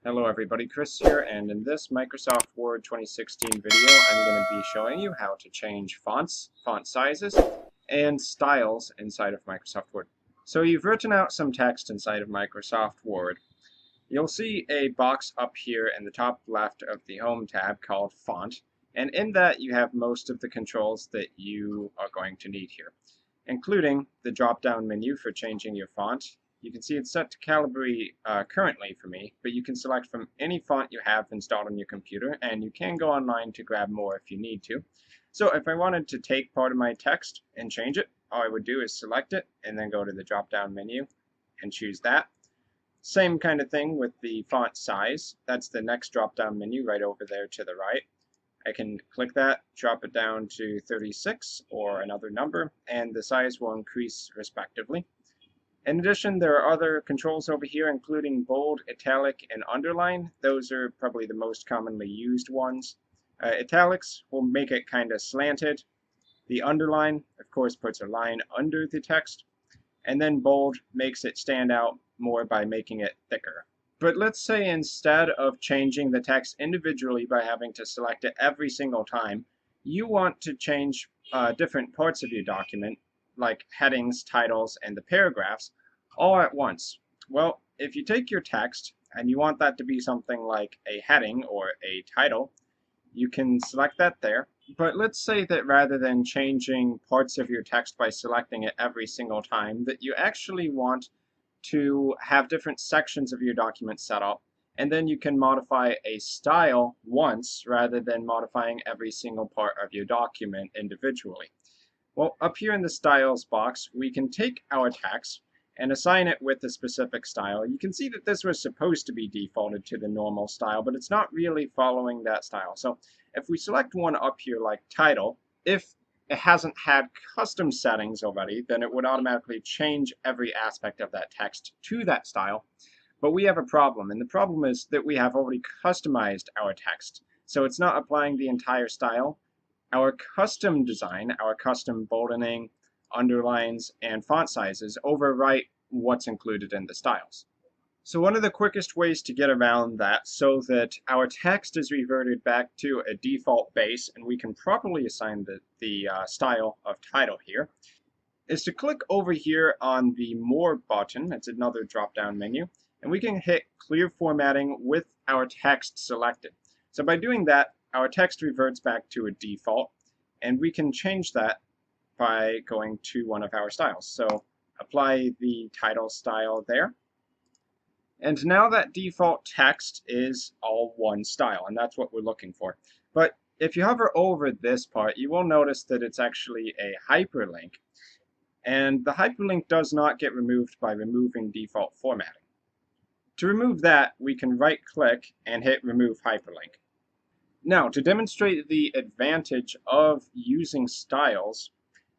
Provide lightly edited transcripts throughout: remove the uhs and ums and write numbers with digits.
Hello everybody, Chris here, and in this Microsoft Word 2016 video I'm going to be showing you how to change fonts, font sizes, and styles inside of Microsoft Word. So you've written out some text inside of Microsoft Word. You'll see a box up here in the top left of the Home tab called Font, and in that you have most of the controls that you are going to need here, including the drop-down menu for changing your font. You can see it's set to Calibri currently for me, but you can select from any font you have installed on your computer, and you can go online to grab more if you need to. So if I wanted to take part of my text and change it, all I would do is select it and then go to the drop-down menu and choose that. Same kind of thing with the font size. That's the next drop-down menu right over there to the right. I can click that, drop it down to 36 or another number, and the size will increase respectively. In addition, there are other controls over here, including bold, italic, and underline. Those are probably the most commonly used ones. Italics will make it kind of slanted. The underline, of course, puts a line under the text. And then bold makes it stand out more by making it thicker. But let's say instead of changing the text individually by having to select it every single time, you want to change different parts of your document, like headings, titles, and the paragraphs, all at once. Well, if you take your text and you want that to be something like a heading or a title, you can select that there. But let's say that rather than changing parts of your text by selecting it every single time, that you actually want to have different sections of your document set up, and then you can modify a style once rather than modifying every single part of your document individually. Well, up here in the Styles box, we can take our text and assign it with a specific style. You can see that this was supposed to be defaulted to the normal style, but it's not really following that style. So if we select one up here like title, if it hasn't had custom settings already, then it would automatically change every aspect of that text to that style. But we have a problem, and the problem is that we have already customized our text. So it's not applying the entire style. Our custom design, our custom boldening, underlines, and font sizes overwrite what's included in the styles. So one of the quickest ways to get around that so that our text is reverted back to a default base and we can properly assign the style of title here is to click over here on the More button. It's another drop-down menu, and we can hit Clear Formatting with our text selected. So by doing that, our text reverts back to a default, and we can change that by going to one of our styles. So apply the title style there. And now that default text is all one style, and that's what we're looking for. But if you hover over this part, you will notice that it's actually a hyperlink. And the hyperlink does not get removed by removing default formatting. To remove that, we can right-click and hit Remove Hyperlink. Now, to demonstrate the advantage of using styles,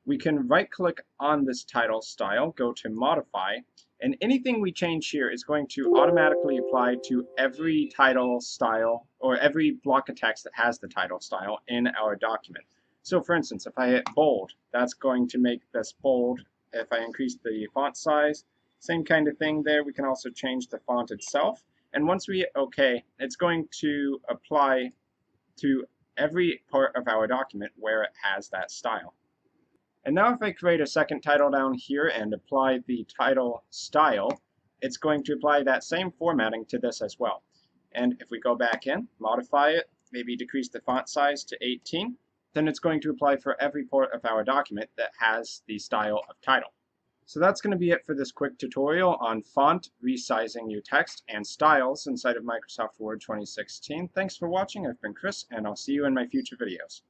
we can right-click on this title style, go to Modify, and anything we change here is going to automatically apply to every title style or every block of text that has the title style in our document. So for instance, if I hit bold, that's going to make this bold. If I increase the font size, same kind of thing there. We can also change the font itself. And once we hit OK, it's going to apply to every part of our document where it has that style. And now if I create a second title down here and apply the title style, it's going to apply that same formatting to this as well. And if we go back in, modify it, maybe decrease the font size to 18, then it's going to apply for every part of our document that has the style of title. So that's going to be it for this quick tutorial on font, resizing your text, and styles inside of Microsoft Word 2016. Thanks for watching. I've been Chris, and I'll see you in my future videos.